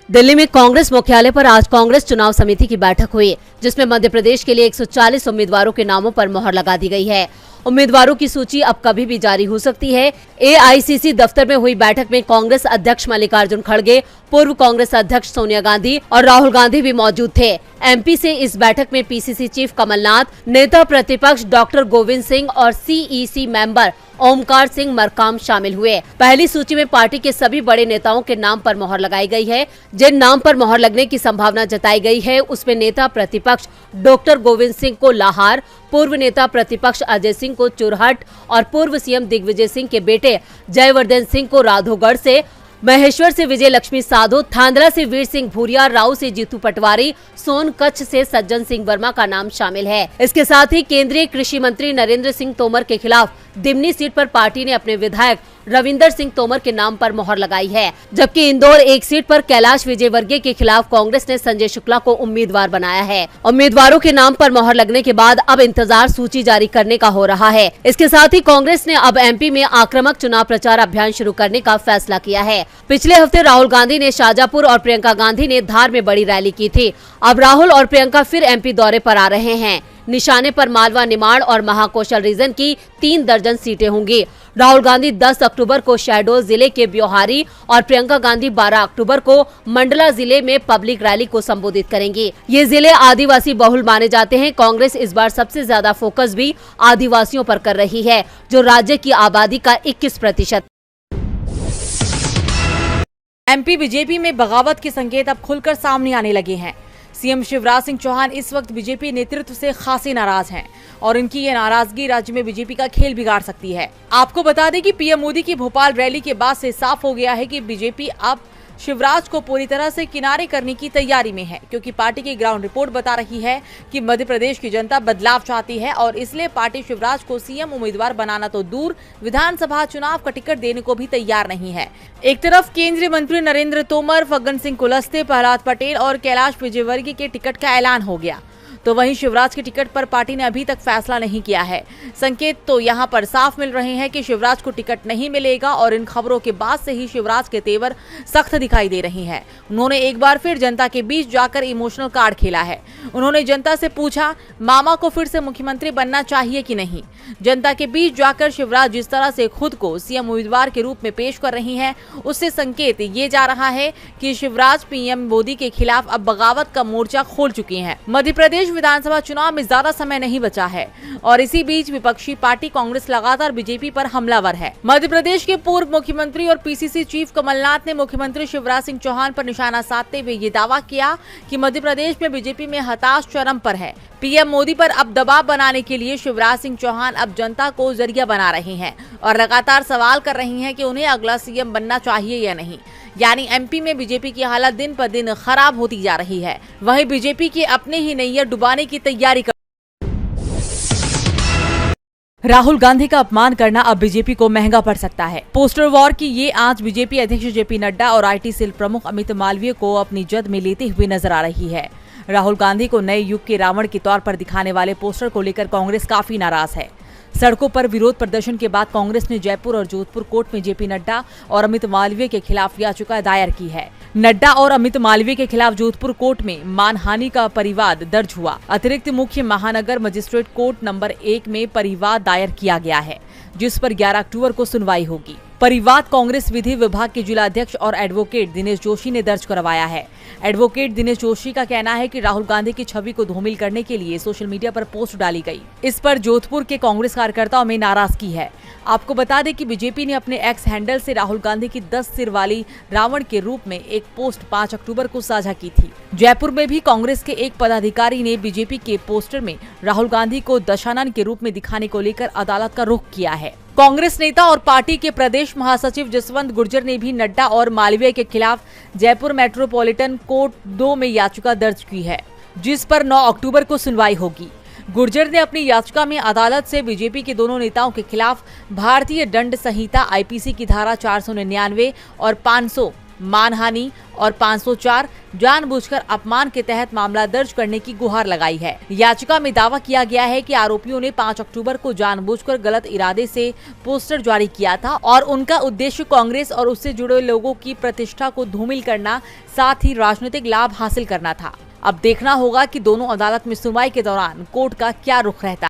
दिल्ली में कांग्रेस मुख्यालय पर आज कांग्रेस चुनाव समिति की बैठक हुई, जिसमें मध्य प्रदेश के लिए 140 उम्मीदवारों के नामों पर मोहर लगा दी गई है। उम्मीदवारों की सूची अब कभी भी जारी हो सकती है। एआईसीसी दफ्तर में हुई बैठक में कांग्रेस अध्यक्ष मल्लिकार्जुन खड़गे, पूर्व कांग्रेस अध्यक्ष सोनिया गांधी और राहुल गांधी भी मौजूद थे। एमपी से इस बैठक में पीसीसी चीफ कमलनाथ, नेता प्रतिपक्ष डॉक्टर गोविंद सिंह और सीईसी मेंबर ओमकार सिंह मरकाम शामिल हुए। पहली सूची में पार्टी के सभी बड़े नेताओं के नाम पर मोहर लगाई गई है। जिन नाम पर मोहर लगने की संभावना जताई गई है, उसमें नेता प्रतिपक्ष डॉक्टर गोविंद सिंह को लाहार, पूर्व नेता प्रतिपक्ष अजय सिंह को चुरहट और पूर्व सीएम दिग्विजय सिंह के बेटे जयवर्धन सिंह को राधोगढ़ से, महेश्वर से विजय लक्ष्मी साधो, थांदला से वीर सिंह भूरिया, राव से जीतू पटवारी, सोनकच्छ से सज्जन सिंह वर्मा का नाम शामिल है। इसके साथ ही केंद्रीय कृषि मंत्री नरेंद्र सिंह तोमर के खिलाफ दिमनी सीट पर पार्टी ने अपने विधायक रविंदर सिंह तोमर के नाम पर मोहर लगाई है, जबकि इंदौर एक सीट पर कैलाश विजयवर्गीय के खिलाफ कांग्रेस ने संजय शुक्ला को उम्मीदवार बनाया है। उम्मीदवारों के नाम पर मोहर लगने के बाद अब इंतजार सूची जारी करने का हो रहा है। इसके साथ ही कांग्रेस ने अब एमपी में आक्रामक चुनाव प्रचार अभियान शुरू करने का फैसला किया है। पिछले हफ्ते राहुल गांधी ने शाजापुर और प्रियंका गांधी ने धार में बड़ी रैली की थी। अब राहुल और प्रियंका फिर एमपी दौरे पर आ रहे हैं। निशाने पर मालवा, निमाड़ और महाकौशल रीजन की 3 दर्जन सीटें होंगी। राहुल गांधी 10 अक्टूबर को शहडोल जिले के ब्योहारी और प्रियंका गांधी 12 अक्टूबर को मंडला जिले में पब्लिक रैली को संबोधित करेंगी। ये जिले आदिवासी बहुल माने जाते हैं। कांग्रेस इस बार सबसे ज्यादा फोकस भी आदिवासियों पर कर रही है, जो राज्य की आबादी का 21%। एमपी बीजेपी में बगावत के संकेत अब खुलकर सामने आने लगे हैं। सीएम शिवराज सिंह चौहान इस वक्त बीजेपी नेतृत्व से खासे नाराज हैं और इनकी ये नाराजगी राज्य में बीजेपी का खेल बिगाड़ सकती है। आपको बता दें कि पीएम मोदी की भोपाल रैली के बाद से साफ हो गया है कि बीजेपी अब शिवराज को पूरी तरह से किनारे करने की तैयारी में है, क्योंकि पार्टी की ग्राउंड रिपोर्ट बता रही है कि मध्य प्रदेश की जनता बदलाव चाहती है और इसलिए पार्टी शिवराज को सीएम उम्मीदवार बनाना तो दूर, विधानसभा चुनाव का टिकट देने को भी तैयार नहीं है। एक तरफ केंद्रीय मंत्री नरेंद्र तोमर, फग्गन सिंह कुलस्ते, प्रहलाद पटेल और कैलाश विजयवर्गीय के टिकट का ऐलान हो गया, तो वहीं शिवराज के टिकट पर पार्टी ने अभी तक फैसला नहीं किया है। संकेत तो यहां पर साफ मिल रहे हैं कि शिवराज को टिकट नहीं मिलेगा और इन खबरों के बाद से ही शिवराज के तेवर सख्त दिखाई दे रही हैं। उन्होंने एक बार फिर जनता के बीच जाकर इमोशनल कार्ड खेला है। उन्होंने जनता से पूछा, मामा को फिर से मुख्यमंत्री बनना चाहिए कि नहीं। जनता के बीच जाकर शिवराज जिस तरह से खुद को सीएम उम्मीदवार के रूप में पेश कर रही हैं, उससे संकेत ये जा रहा है कि शिवराज पीएम मोदी के खिलाफ अब बगावत का मोर्चा खोल चुकी हैं। मध्य प्रदेश विधानसभा चुनाव में ज्यादा समय नहीं बचा है और इसी बीच विपक्षी पार्टी कांग्रेस लगातार बीजेपी पर हमलावर है। मध्य प्रदेश के पूर्व मुख्यमंत्री और पीसीसी चीफ कमलनाथ ने मुख्यमंत्री शिवराज सिंह चौहान पर निशाना साधते हुए ये दावा किया कि मध्य प्रदेश में बीजेपी में हताश चरम पर है। पीएम मोदी पर अब दबाव बनाने के लिए शिवराज सिंह चौहान अब जनता को जरिया बना रहे हैं और लगातार सवाल कर रही हैं कि उन्हें अगला सीएम बनना चाहिए या नहीं। यानी एमपी में बीजेपी की हालत दिन पर दिन खराब होती जा रही है। वहीं बीजेपी की अपने ही नैया डुबाने की तैयारी कर राहुल गांधी का अपमान करना अब बीजेपी को महंगा पड़ सकता है। पोस्टर वॉर की ये आज बीजेपी अध्यक्ष जेपी नड्डा और आईटी सेल प्रमुख अमित मालवीय को अपनी जद में लेते हुए नजर आ रही है। राहुल गांधी को नए युग के रावण के तौर पर दिखाने वाले पोस्टर को लेकर कांग्रेस काफी नाराज है। सड़कों पर विरोध प्रदर्शन के बाद कांग्रेस ने जयपुर और जोधपुर कोर्ट में जेपी नड्डा और अमित मालवीय के खिलाफ याचिका दायर की है। नड्डा और अमित मालवीय के खिलाफ जोधपुर कोर्ट में मानहानि का परिवाद दर्ज हुआ। अतिरिक्त मुख्य महानगर मजिस्ट्रेट कोर्ट नंबर 1 में परिवाद दायर किया गया है, जिस पर 11 अक्टूबर को सुनवाई होगी। परिवाद कांग्रेस विधि विभाग के जिलाध्यक्ष और एडवोकेट दिनेश जोशी ने दर्ज करवाया है। एडवोकेट दिनेश जोशी का कहना है कि राहुल गांधी की छवि को धूमिल करने के लिए सोशल मीडिया पर पोस्ट डाली गई। इस पर जोधपुर के कांग्रेस कार्यकर्ताओं में नाराजगी है। आपको बता दें कि बीजेपी ने अपने एक्स हैंडल से राहुल गांधी की 10 सिर वाली रावण के रूप में एक पोस्ट 5 अक्टूबर को साझा की थी। जयपुर में भी कांग्रेस के एक पदाधिकारी ने बीजेपी के पोस्टर में राहुल गांधी को दशानन के रूप में दिखाने को लेकर अदालत का रुख किया है। कांग्रेस नेता और पार्टी के प्रदेश महासचिव जसवंत गुर्जर ने भी नड्डा और मालवीय के खिलाफ जयपुर मेट्रोपॉलिटन कोर्ट 2 में याचिका दर्ज की है, जिस पर 9 अक्टूबर को सुनवाई होगी। गुर्जर ने अपनी याचिका में अदालत से बीजेपी के दोनों नेताओं के खिलाफ भारतीय दंड संहिता आईपीसी की धारा 499 और 500 मानहानि और 504 जानबूझकर अपमान के तहत मामला दर्ज करने की गुहार लगाई है। याचिका में दावा किया गया है कि आरोपियों ने 5 अक्टूबर को जानबूझकर गलत इरादे से पोस्टर जारी किया था और उनका उद्देश्य कांग्रेस और उससे जुड़े लोगों की प्रतिष्ठा को धूमिल करना, साथ ही राजनीतिक लाभ हासिल करना था। अब देखना होगा कि दोनों अदालत में सुनवाई के दौरान कोर्ट का क्या रुख रहता है।